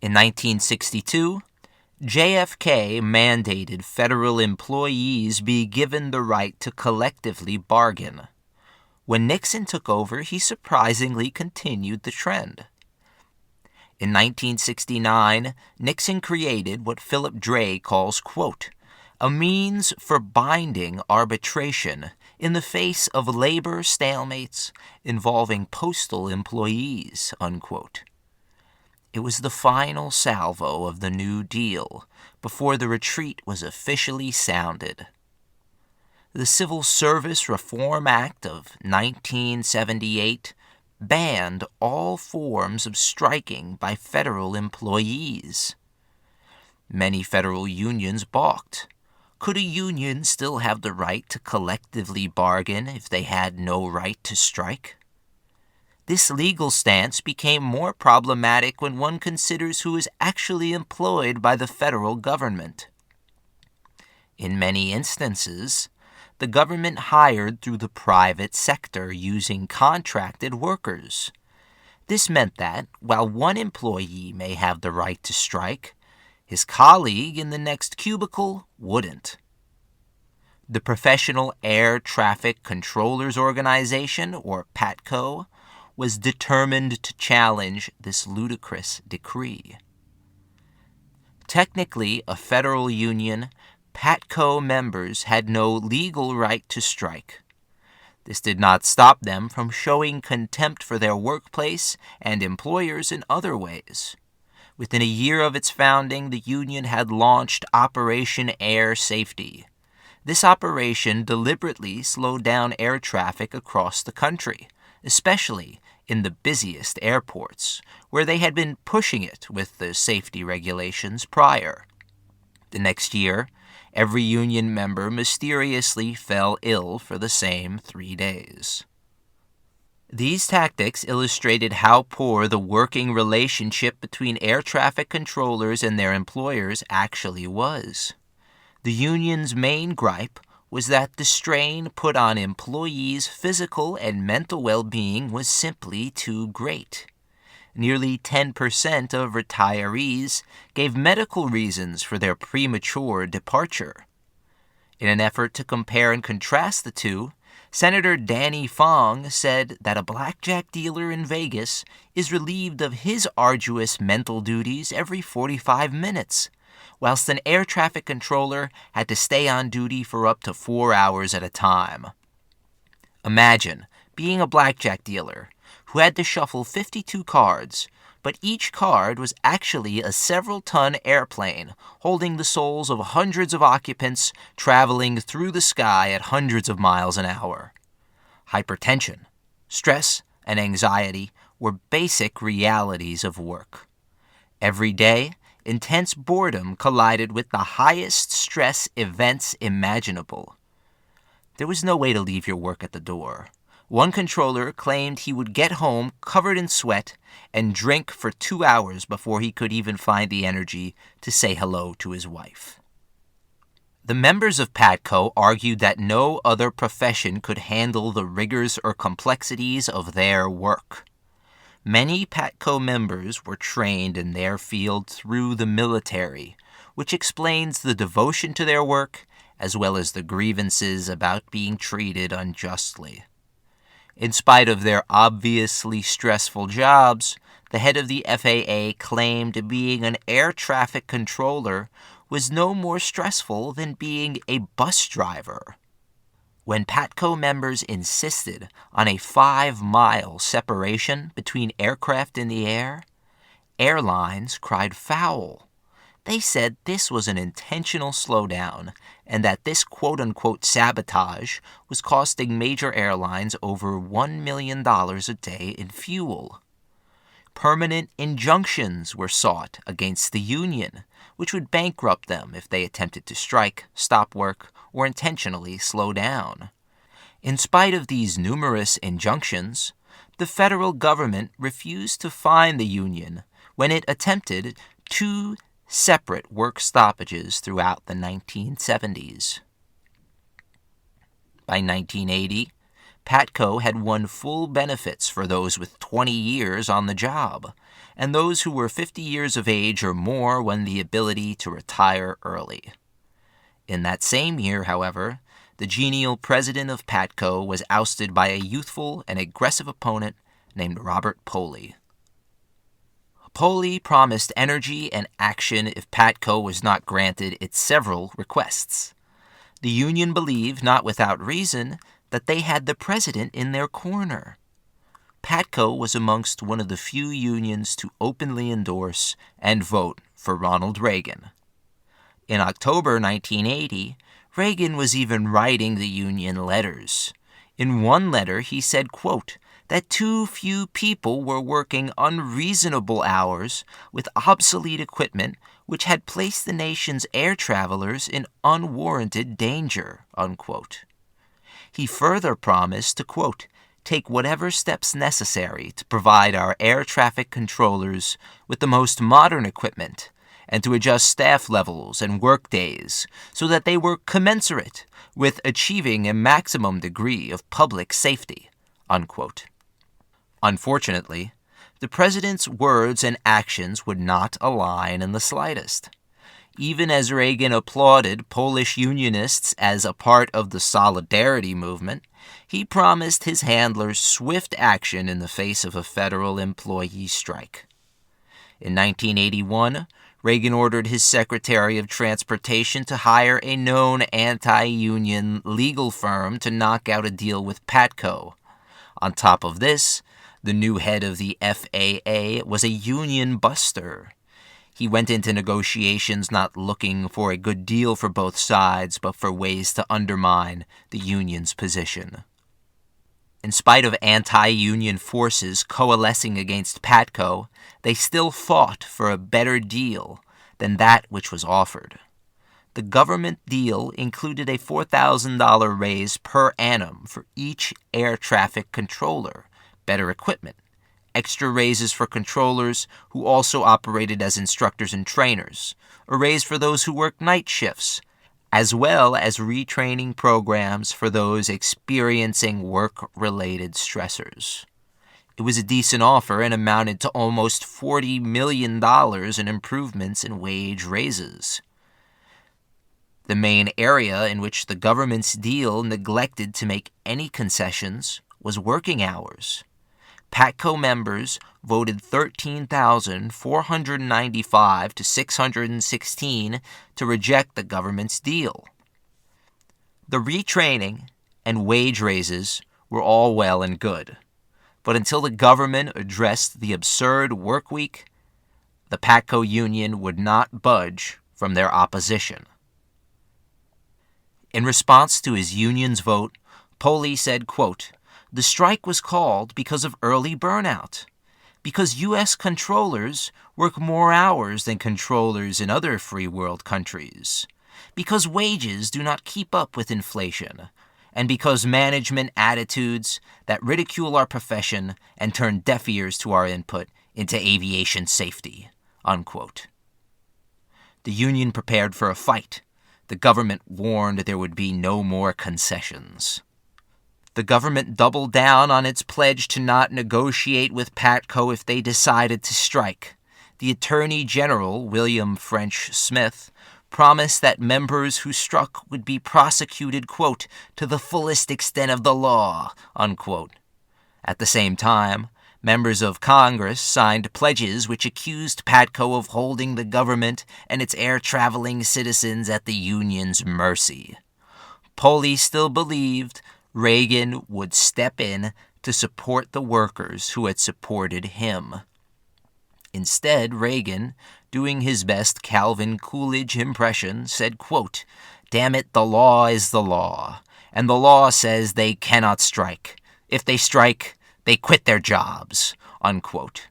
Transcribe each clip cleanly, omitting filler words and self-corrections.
In 1962, JFK mandated federal employees be given the right to collectively bargain. When Nixon took over, he surprisingly continued the trend. In 1969, Nixon created what Philip Dray calls, quote, a means for binding arbitration in the face of labor stalemates involving postal employees, unquote. It was the final salvo of the New Deal before the retreat was officially sounded. The Civil Service Reform Act of 1978 banned all forms of striking by federal employees. Many federal unions balked. Could a union still have the right to collectively bargain if they had no right to strike? This legal stance became more problematic when one considers who is actually employed by the federal government. In many instances, the government hired through the private sector using contracted workers. This meant that, while one employee may have the right to strike, his colleague in the next cubicle wouldn't. The Professional Air Traffic Controllers Organization, or PATCO, was determined to challenge this ludicrous decree. Technically a federal union, PATCO members had no legal right to strike. This did not stop them from showing contempt for their workplace and employers in other ways. Within a year of its founding, the union had launched Operation Air Safety. This operation deliberately slowed down air traffic across the country, especially in the busiest airports, where they had been pushing it with the safety regulations prior. The next year, every union member mysteriously fell ill for the same 3 days. These tactics illustrated how poor the working relationship between air traffic controllers and their employers actually was. The union's main gripe was that the strain put on employees' physical and mental well-being was simply too great. Nearly 10% of retirees gave medical reasons for their premature departure. In an effort to compare and contrast the two, Senator Danny Fong said that a blackjack dealer in Vegas is relieved of his arduous mental duties every 45 minutes, whilst an air traffic controller had to stay on duty for up to 4 hours at a time. Imagine being a blackjack dealer who had to shuffle 52 cards, but each card was actually a several-ton airplane holding the souls of hundreds of occupants traveling through the sky at hundreds of miles an hour. Hypertension, stress, and anxiety were basic realities of work. Every day, intense boredom collided with the highest stress events imaginable. There was no way to leave your work at the door. One controller claimed he would get home covered in sweat and drink for 2 hours before he could even find the energy to say hello to his wife. The members of PATCO argued that no other profession could handle the rigors or complexities of their work. Many PATCO members were trained in their field through the military, which explains the devotion to their work as well as the grievances about being treated unjustly. In spite of their obviously stressful jobs, the head of the FAA claimed being an air traffic controller was no more stressful than being a bus driver. When PATCO members insisted on a 5-mile separation between aircraft in the air, airlines cried foul. They said this was an intentional slowdown and that this quote-unquote sabotage was costing major airlines over $1 million a day in fuel. Permanent injunctions were sought against the union, which would bankrupt them if they attempted to strike, stop work, or intentionally slow down. In spite of these numerous injunctions, the federal government refused to fine the union when it attempted 2 separate work stoppages throughout the 1970s. By 1980, PATCO had won full benefits for those with 20 years on the job, and those who were 50 years of age or more won the ability to retire early. In that same year, however, the genial president of PATCO was ousted by a youthful and aggressive opponent named Robert Poley. Poley promised energy and action if PATCO was not granted its several requests. The union believed, not without reason, that they had the president in their corner. PATCO was amongst one of the few unions to openly endorse and vote for Ronald Reagan. In October 1980, Reagan was even writing the union letters. In one letter, he said, quote, that too few people were working unreasonable hours with obsolete equipment which had placed the nation's air travelers in unwarranted danger, unquote. He further promised to, quote, take whatever steps necessary to provide our air traffic controllers with the most modern equipment and to adjust staff levels and work days so that they were commensurate with achieving a maximum degree of public safety, unquote. Unfortunately, the president's words and actions would not align in the slightest. Even as Reagan applauded Polish unionists as a part of the Solidarity movement, he promised his handlers swift action in the face of a federal employee strike. In 1981, Reagan ordered his Secretary of Transportation to hire a known anti-union legal firm to knock out a deal with PATCO. On top of this, the new head of the FAA was a union buster. He went into negotiations not looking for a good deal for both sides, but for ways to undermine the union's position. In spite of anti-union forces coalescing against PATCO, they still fought for a better deal than that which was offered. The government deal included a $4,000 raise per annum for each air traffic controller, better equipment, extra raises for controllers who also operated as instructors and trainers, a raise for those who worked night shifts, as well as retraining programs for those experiencing work-related stressors. It was a decent offer and amounted to almost $40 million in improvements in wage raises. The main area in which the government's deal neglected to make any concessions was working hours. PATCO members voted 13,495 to 616 to reject the government's deal. The retraining and wage raises were all well and good, but until the government addressed the absurd work week, the PATCO union would not budge from their opposition. In response to his union's vote, Poley said, quote, the strike was called because of early burnout, because U.S. controllers work more hours than controllers in other free world countries, because wages do not keep up with inflation, and because management attitudes that ridicule our profession and turn deaf ears to our input into aviation safety, unquote. The union prepared for a fight. The government warned there would be no more concessions. The government doubled down on its pledge to not negotiate with PATCO if they decided to strike. The Attorney General, William French Smith, promised that members who struck would be prosecuted, quote, to the fullest extent of the law, unquote. At the same time, members of Congress signed pledges which accused PATCO of holding the government and its air-traveling citizens at the union's mercy. Poley still believed Reagan would step in to support the workers who had supported him. Instead, Reagan, doing his best Calvin Coolidge impression, said, quote, damn it, the law is the law, and the law says they cannot strike. If they strike, they quit their jobs, unquote.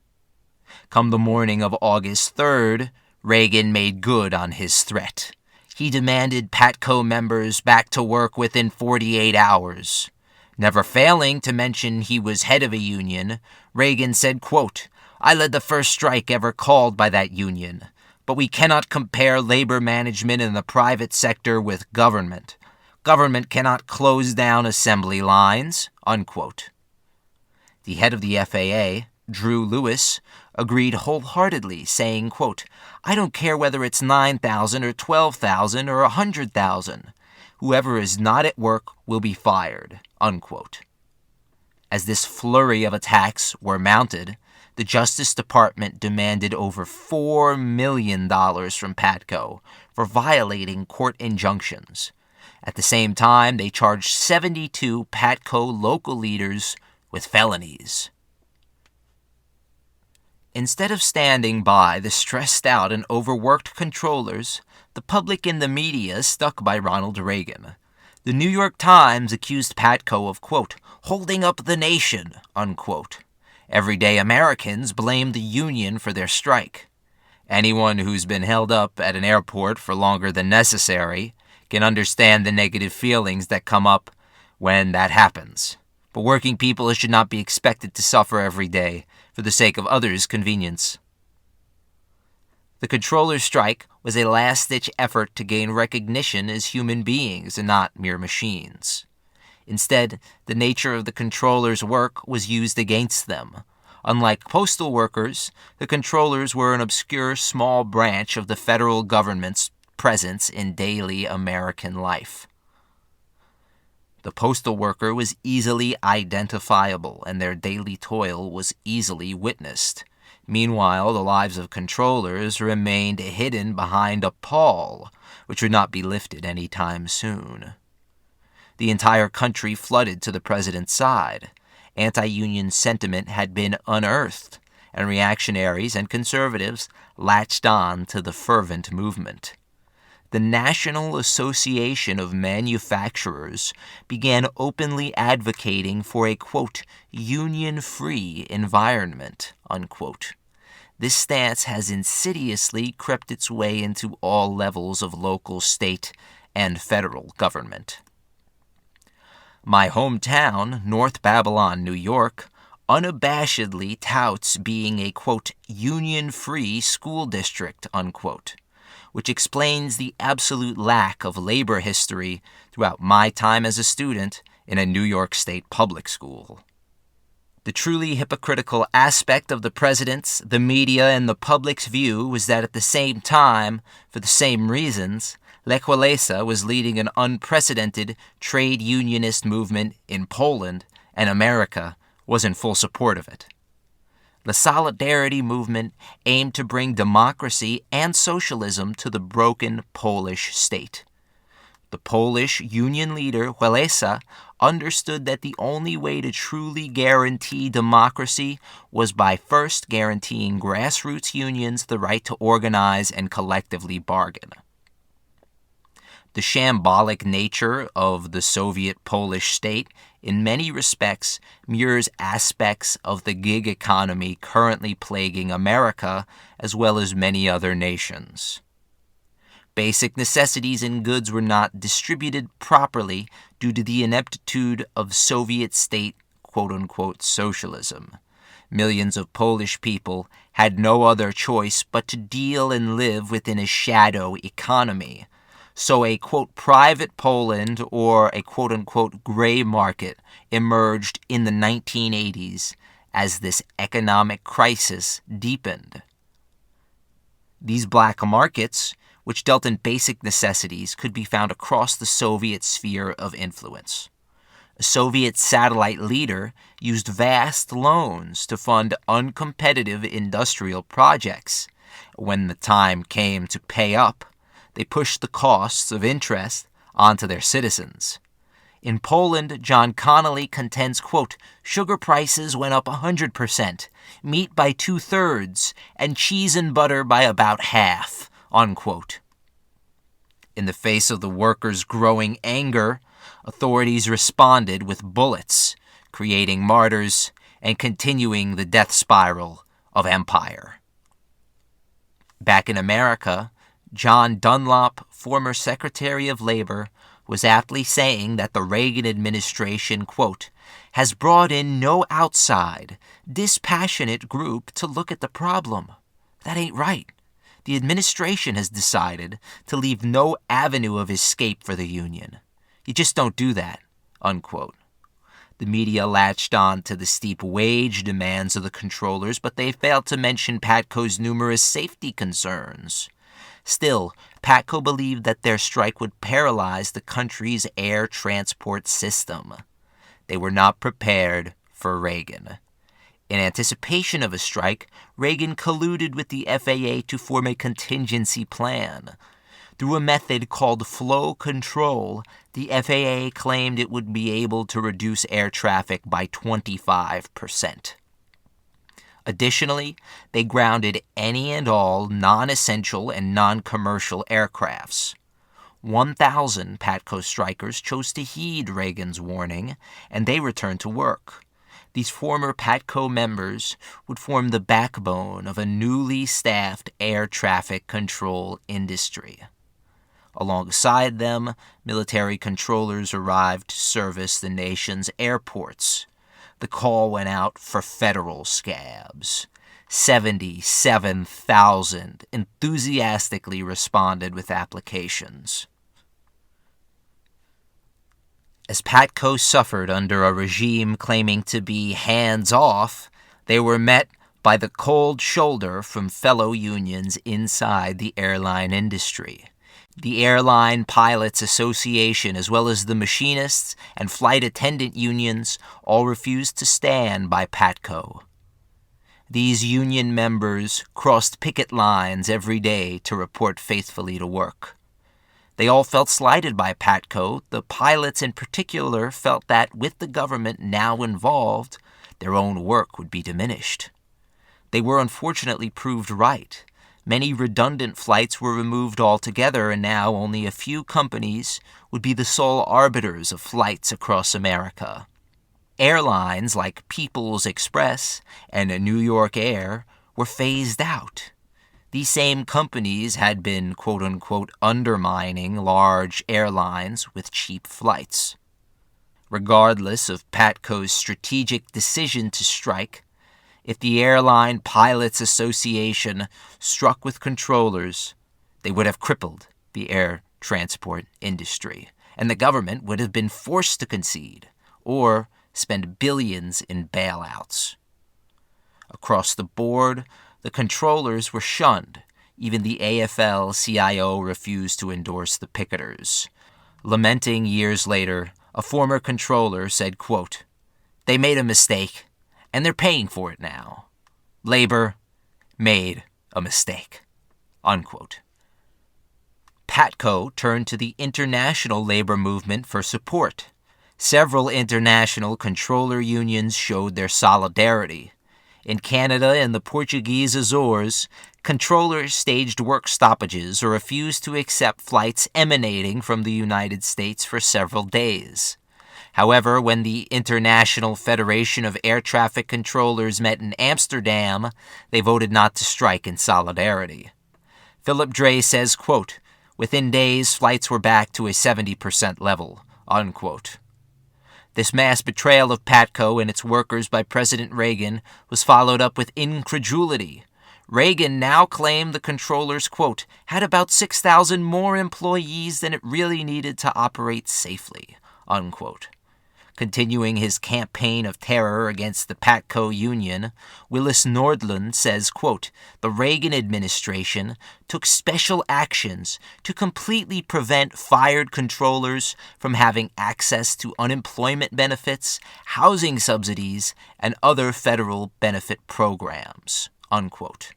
Come the morning of August 3rd, Reagan made good on his threat. He demanded PATCO members back to work within 48 hours. Never failing to mention he was head of a union, Reagan said, quote, I led the first strike ever called by that union, but we cannot compare labor management in the private sector with government. Government cannot close down assembly lines, unquote. The head of the FAA, Drew Lewis, agreed wholeheartedly, saying, quote, I don't care whether it's 9,000 or 12,000 or 100,000. Whoever is not at work will be fired, unquote. As this flurry of attacks were mounted, the Justice Department demanded over $4 million from PATCO for violating court injunctions. At the same time, they charged 72 PATCO local leaders with felonies. Instead of standing by the stressed out and overworked controllers, the public and the media stuck by Ronald Reagan. The New York Times accused PATCO of, quote, holding up the nation, unquote. Everyday Americans blamed the union for their strike. Anyone who's been held up at an airport for longer than necessary can understand the negative feelings that come up when that happens. But working people should not be expected to suffer every day for the sake of others' convenience. The controllers' strike was a last-ditch effort to gain recognition as human beings and not mere machines. Instead, the nature of the controllers' work was used against them. Unlike postal workers, the controllers were an obscure small branch of the federal government's presence in daily American life. The postal worker was easily identifiable, and their daily toil was easily witnessed. Meanwhile, the lives of controllers remained hidden behind a pall, which would not be lifted any time soon. The entire country flooded to the president's side. Anti-union sentiment had been unearthed, and reactionaries and conservatives latched on to the fervent movement. The National Association of Manufacturers began openly advocating for a, quote, union-free environment, unquote. This stance has insidiously crept its way into all levels of local, state, and federal government. My hometown, North Babylon, New York, unabashedly touts being a, quote, union-free school district, unquote, which explains the absolute lack of labor history throughout my time as a student in a New York State public school. The truly hypocritical aspect of the president's, the media, and the public's view was that at the same time, for the same reasons, Lech Walesa was leading an unprecedented trade unionist movement in Poland, and America was in full support of it. The Solidarity movement aimed to bring democracy and socialism to the broken Polish state. The Polish union leader, Walesa, understood that the only way to truly guarantee democracy was by first guaranteeing grassroots unions the right to organize and collectively bargain. The shambolic nature of the Soviet Polish state in many respects mirrors aspects of the gig economy currently plaguing America as well as many other nations. Basic necessities and goods were not distributed properly due to the ineptitude of Soviet state quote-unquote socialism. Millions of Polish people had no other choice but to deal and live within a shadow economy. So a, quote, private Poland or a, quote-unquote, gray market emerged in the 1980s as this economic crisis deepened. These black markets, which dealt in basic necessities, could be found across the Soviet sphere of influence. A Soviet satellite leader used vast loans to fund uncompetitive industrial projects. When the time came to pay up, they pushed the costs of interest onto their citizens. In Poland, John Connolly contends, quote, sugar prices went up 100%, meat by 2/3, and cheese and butter by about half, unquote. In the face of the workers' growing anger, authorities responded with bullets, creating martyrs and continuing the death spiral of empire. Back in America, John Dunlop, former Secretary of Labor, was aptly saying that the Reagan administration, quote, has brought in no outside, dispassionate group to look at the problem. That ain't right. The administration has decided to leave no avenue of escape for the union. You just don't do that, unquote. The media latched on to the steep wage demands of the controllers, but they failed to mention PATCO's numerous safety concerns. Still, PATCO believed that their strike would paralyze the country's air transport system. They were not prepared for Reagan. In anticipation of a strike, Reagan colluded with the FAA to form a contingency plan. Through a method called flow control, the FAA claimed it would be able to reduce air traffic by 25%. Additionally, they grounded any and all non-essential and non-commercial aircrafts. 1,000 PATCO strikers chose to heed Reagan's warning, and they returned to work. These former PATCO members would form the backbone of a newly staffed air traffic control industry. Alongside them, military controllers arrived to service the nation's airports. The call went out for federal scabs. 77,000 enthusiastically responded with applications. As PATCO suffered under a regime claiming to be hands-off, they were met by the cold shoulder from fellow unions inside the airline industry. The Airline Pilots Association, as well as the machinists and flight attendant unions, all refused to stand by PATCO. These union members crossed picket lines every day to report faithfully to work. They all felt slighted by PATCO. The pilots in particular felt that with the government now involved, their own work would be diminished. They were unfortunately proved right. Many redundant flights were removed altogether, and now only a few companies would be the sole arbiters of flights across America. Airlines like People's Express and New York Air were phased out. These same companies had been, quote-unquote, undermining large airlines with cheap flights. Regardless of PATCO's strategic decision to strike, if the Airline Pilots Association struck with controllers, they would have crippled the air transport industry, and the government would have been forced to concede or spend billions in bailouts. Across the board, the controllers were shunned. Even the AFL-CIO refused to endorse the picketers. Lamenting years later, a former controller said, quote, "They made a mistake, and they're paying for it now. Labor made a mistake," unquote. PATCO turned to the international labor movement for support. Several international controller unions showed their solidarity. In Canada and the Portuguese Azores, controllers staged work stoppages or refused to accept flights emanating from the United States for several days. However, when the International Federation of Air Traffic Controllers met in Amsterdam, they voted not to strike in solidarity. Philip Dray says, quote, "Within days, flights were back to a 70% level," unquote. This mass betrayal of PATCO and its workers by President Reagan was followed up with incredulity. Reagan now claimed the controllers, quote, "had about 6,000 more employees than it really needed to operate safely," unquote. Continuing his campaign of terror against the PATCO union, Willis Nordlund says, quote, "The Reagan administration took special actions to completely prevent fired controllers from having access to unemployment benefits, housing subsidies, and other federal benefit programs," unquote.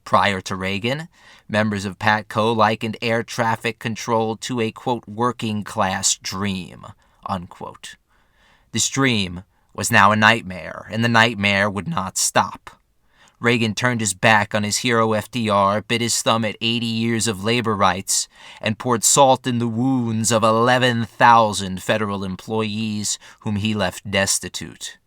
Prior to Reagan, members of PATCO likened air traffic control to a, quote, "working-class dream," unquote. This dream was now a nightmare, and the nightmare would not stop. Reagan turned his back on his hero FDR, bit his thumb at 80 years of labor rights, and poured salt in the wounds of 11,000 federal employees whom he left destitute.